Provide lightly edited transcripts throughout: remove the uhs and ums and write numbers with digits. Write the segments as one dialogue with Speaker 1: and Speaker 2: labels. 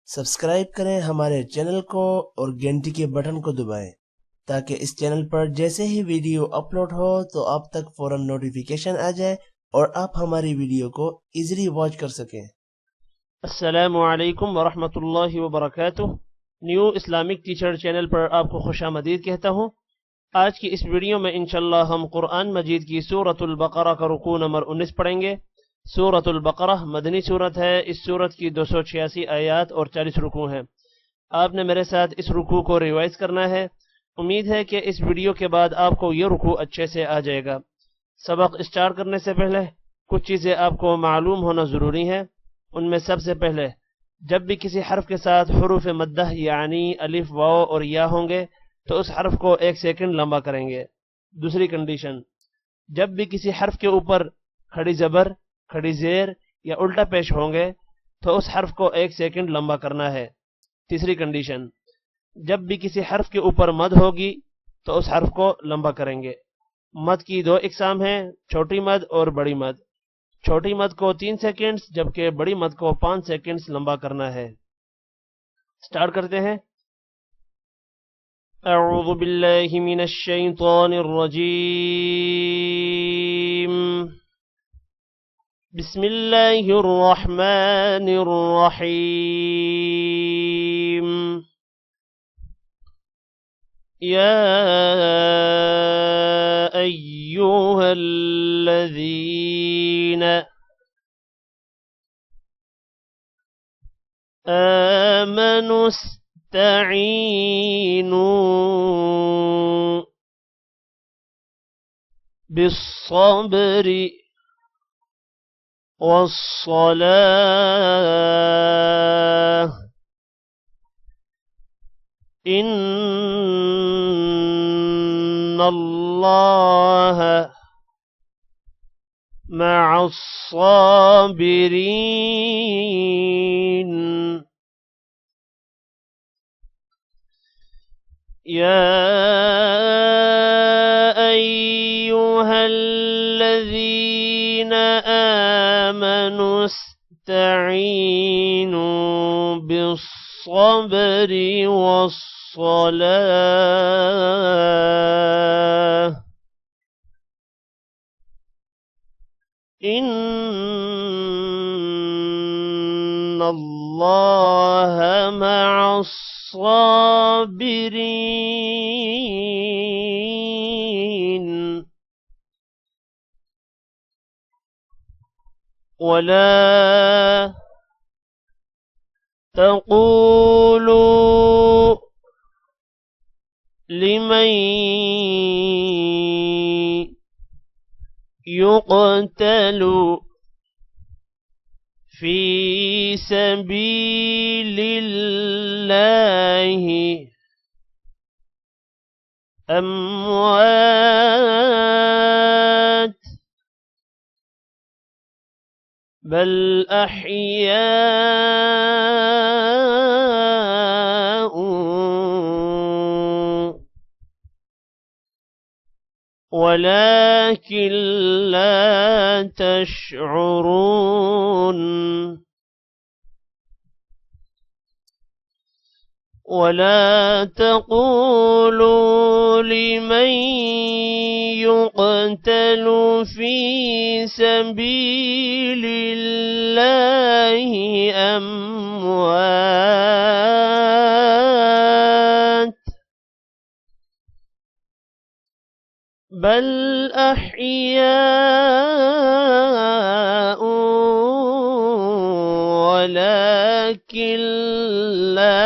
Speaker 1: सब्सक्राइब करें हमारे चैनल को और घंटी के बटन को दबाएं ताकि इस चैनल पर जैसे ही वीडियो अपलोड हो तो आप तक फौरन नोटिफिकेशन आ जाए और आप हमारी वीडियो को इजीली वॉच कर सकें।
Speaker 2: अस्सलामु अलैकुम वरहमतुल्लाहि वबरकातुह। न्यू इस्लामिक टीचर चैनल पर आपको खुशामदीद कहता हूँ। आज की इस वीडियो में इंशाल्लाह हम कुरान मजीद की सूरतुल बकरा का रुकू नंबर 19 पढ़ेंगे। सूरतुल बकरा मदनी सूरत है। इस सूरत की 286 आयात और 40 रुकू हैं। आपने मेरे साथ इस रुकू को रिवाइज करना है। उम्मीद है कि इस वीडियो के बाद आपको ये रुकू अच्छे से आ जाएगा। सबक स्टार्ट करने से पहले कुछ चीज़ें आपको मालूम होना ज़रूरी है। उनमें सबसे पहले, जब भी किसी हर्फ के साथ हुरूफ मद्दह यानी अलिफ वाव और या होंगे तो उस हर्फ को 1 सेकंड लंबा करेंगे। दूसरी कंडीशन, जब भी किसी हर्फ के ऊपर खड़ी जबर, खड़ी जेर या उल्टा पेश होंगे तो उस हर्फ को 1 सेकंड लंबा करना है। तीसरी कंडीशन, जब भी किसी हर्फ के ऊपर मद होगी तो उस हर्फ को लंबा करेंगे। मद की 2 इकसाम हैं, छोटी मद और बड़ी मद। छोटी मद को 3 सेकंड्स जबकि बड़ी मद को 5 सेकंड्स लंबा करना है। स्टार्ट करते हैं। अऊज़ु बिल्लाहि मिनश शैतानिर रजीम। बिस्मिल्लाहिर रहमानिर रहीम। या अय्युहल्लज़ीना आमनू इस्तईनू बिस्सब्रि वस्सलाह इन्नल्लाह मअस्साबिरीन। या अय्युहल्लज़ीना आमनू इस्तईनू बिस्सब्रि वस्सलाह इन्नल्लाह मअस्साबिरीन। वला तक़ूलू लिमन युक़तलु फी सबीलिल्लाहि अम्वात बल अह्याउ वलाकिन ला तशउरून। वला तक़ूलू लिमन युक़तलु फी सबीलिल्लाहि अम्वात बल अह्याउ वलाकिन ला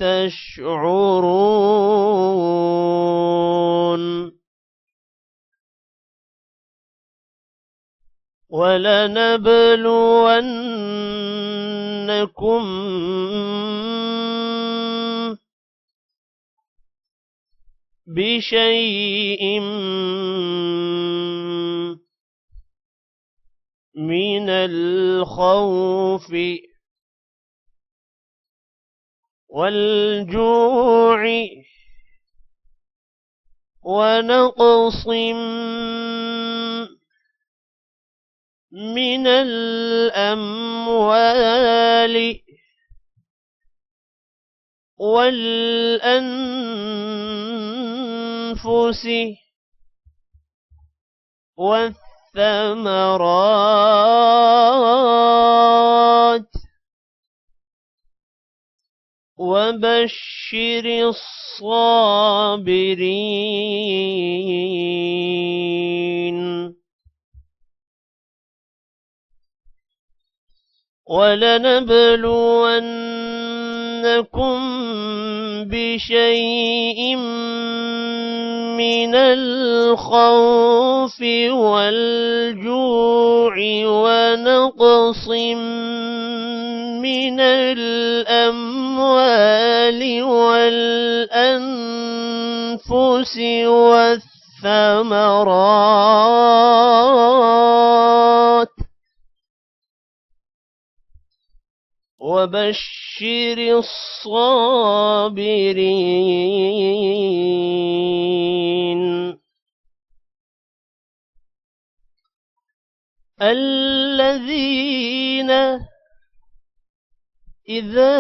Speaker 2: तशउरून। वलनबलुवन्नकुम बिशैइन मिनल खौफि वल-जू'i ونقص من الأموال والأنفس والثمرات وبشر الصابرين ولنبلونكم بشيء من الخوف والجوع ونقص من الأموال والأنفس والثمرات وبشر الصابرين الذين إذا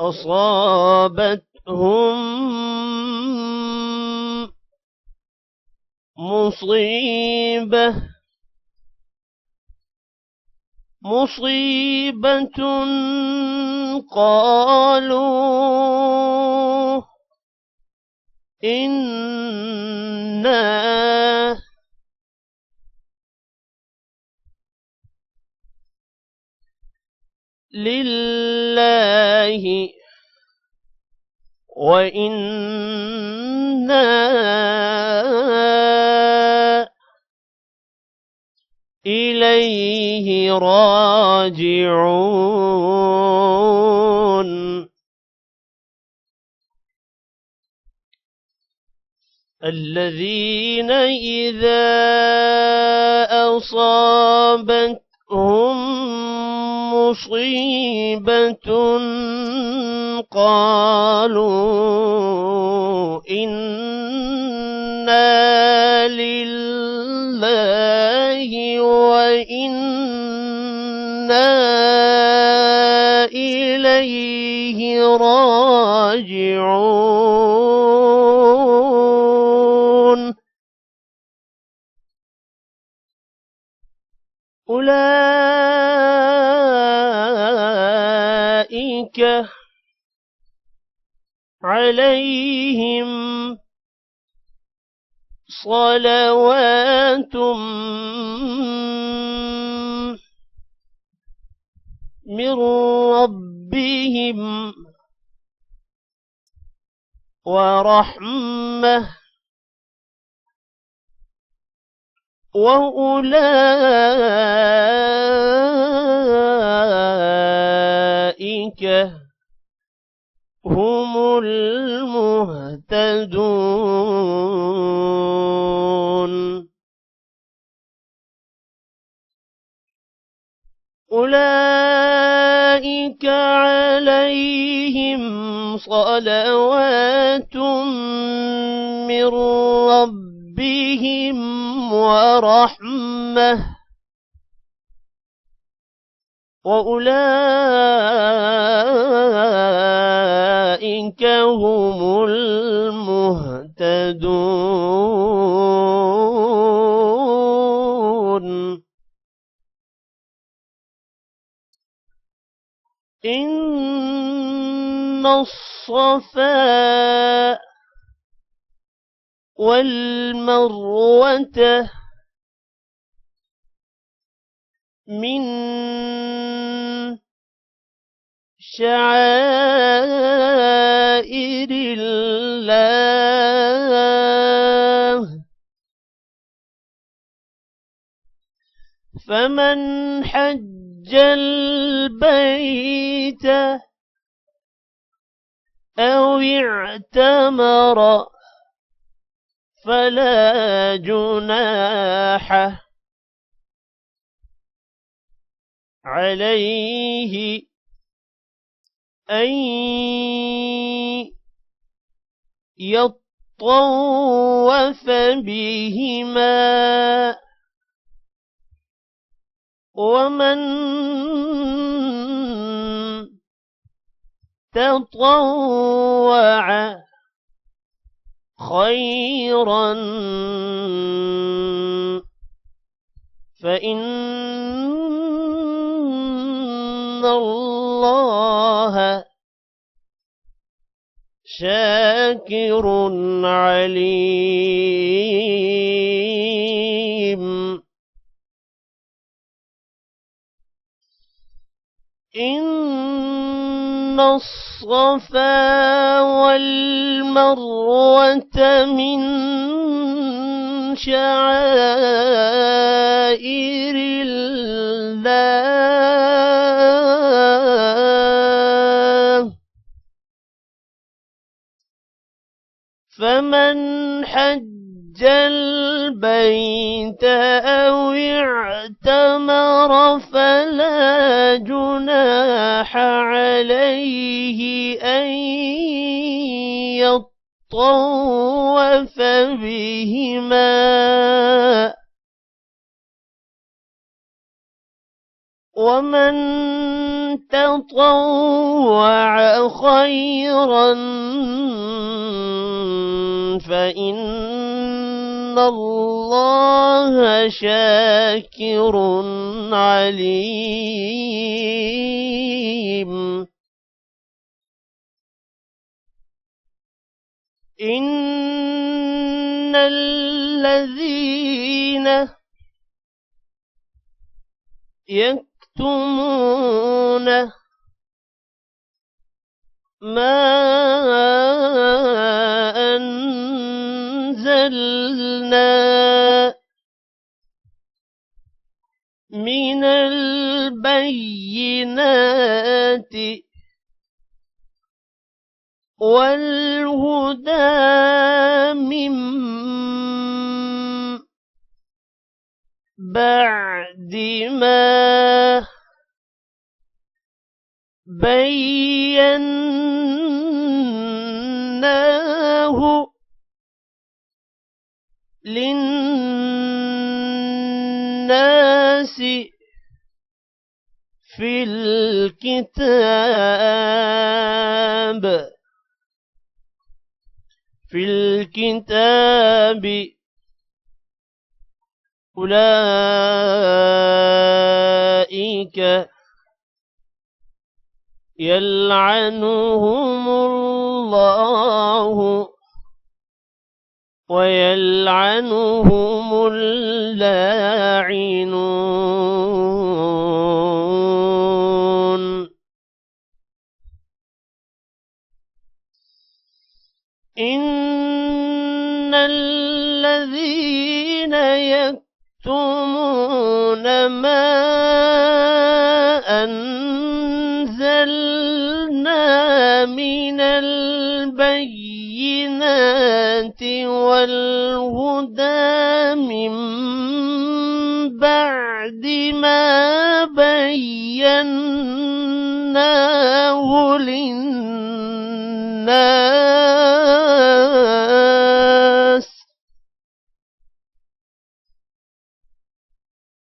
Speaker 2: أصابتهم مصيبة قالوا إنا لله وإنا إليه راجعون الذين إذا أصابتهم مصيبة قالوا إنا لله وإنا إليه راجعون أولئك عليهم صلوات من ربهم ورحمة وأولئك هم المهتدون أولئك عليهم صلوات من ربهم ورحمة وأولئك هم المهتدون إن الصفا والمروة من شعائر الله فمن حج البيت أو اعتمر فلا جناح عليه أن يطوف بهما ومن تطوع خيرا فإن الله شاكر عليم. إن الصفا والمروة من شعائر الله فمن حج البيت أو اعتمر فلا جناح عليه أن يطوف بهما ومن تطوع خيرا فإن الله شاكر عليم. إن الذين يكتمون ما أنزلنا من البينات والهدى من بعد ما بيناه للناس في الكتاب أولئك يلعنهم الله ويلعنهم اللاعنون. إن الذين يكتمون ما أنزلنا من البينات والهدى من بعد ما بيناه للناس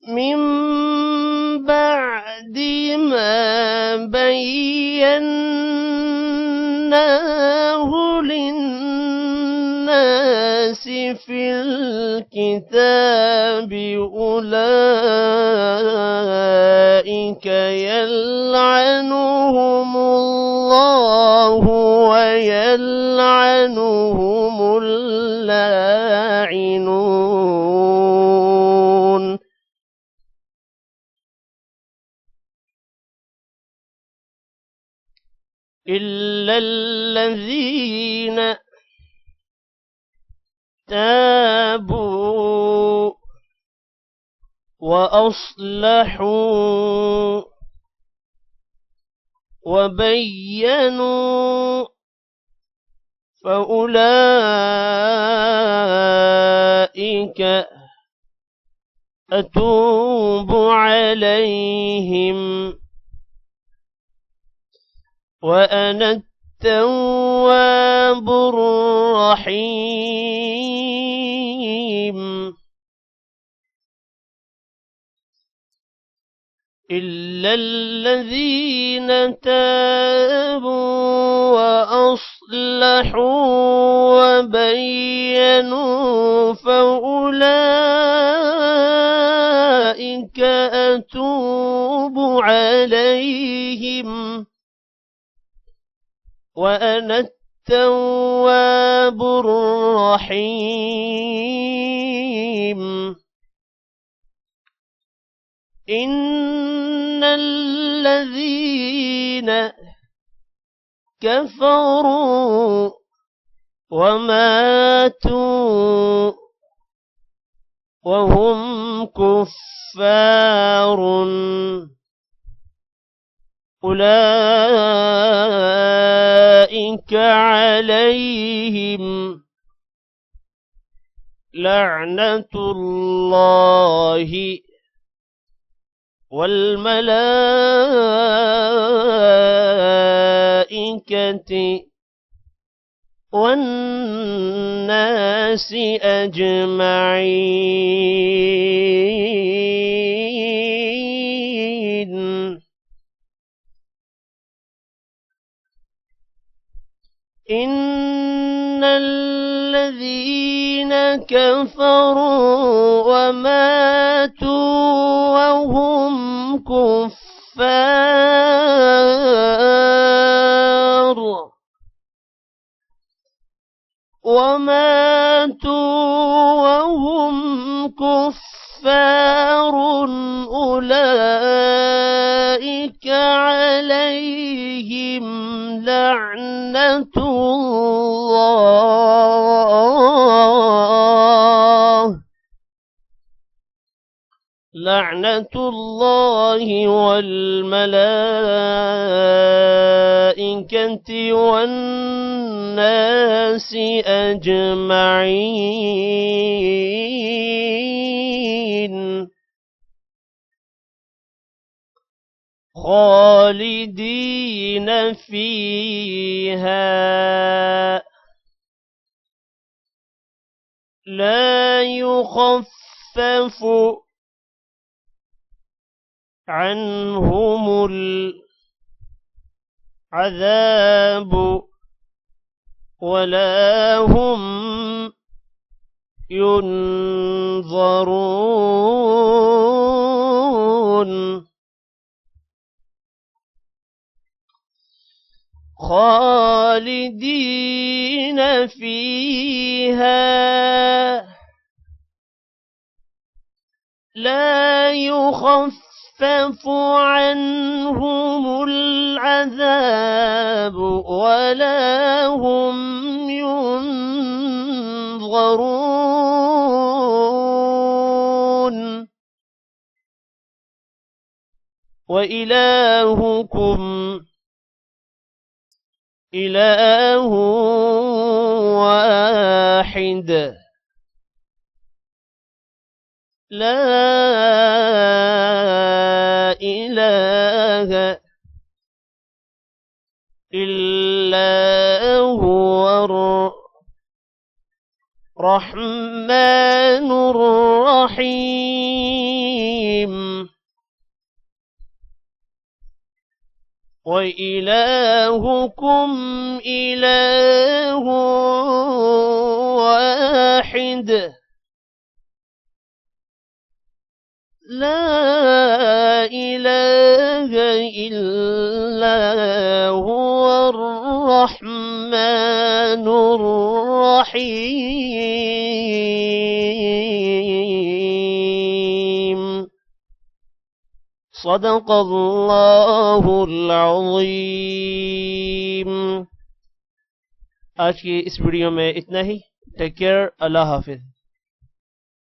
Speaker 2: من بعد ما بيناه للناس في الكتاب أولئك يلعنهم الله ويلعنهم اللاعنون. إلا الذين تابوا وأصلحوا وبينوا فأولئك أتوب عليهم وأنا التواب الرحيم. إلا الذين تابوا وأصلحوا وبينوا فأولئك أتوب عليهم وأنا التواب الرحيم. إن الذين كفروا وماتوا وهم كفار أولئك عليهم لعنة الله والملائكة والناس أجمعين. إن الذين كفروا وماتوا وهم كفار أولئك عليهم لعنة الله والملائكة والناس أجمعين خالدين فيها لا يخفف عنهم العذاب ولا هم ينظرون خالدين فيها لا يخفف عنهم العذاب ولا هم ينظرون وإلهكم إله واحد لا إله إلا هو الرحمن الرحيم وإلهكم إله واحد لا إله إلا هو الرحمن الرحيم صدق الله العظيم. आज की इस वीडियो में इतना ही. Take care. अल्लाह हाफिज.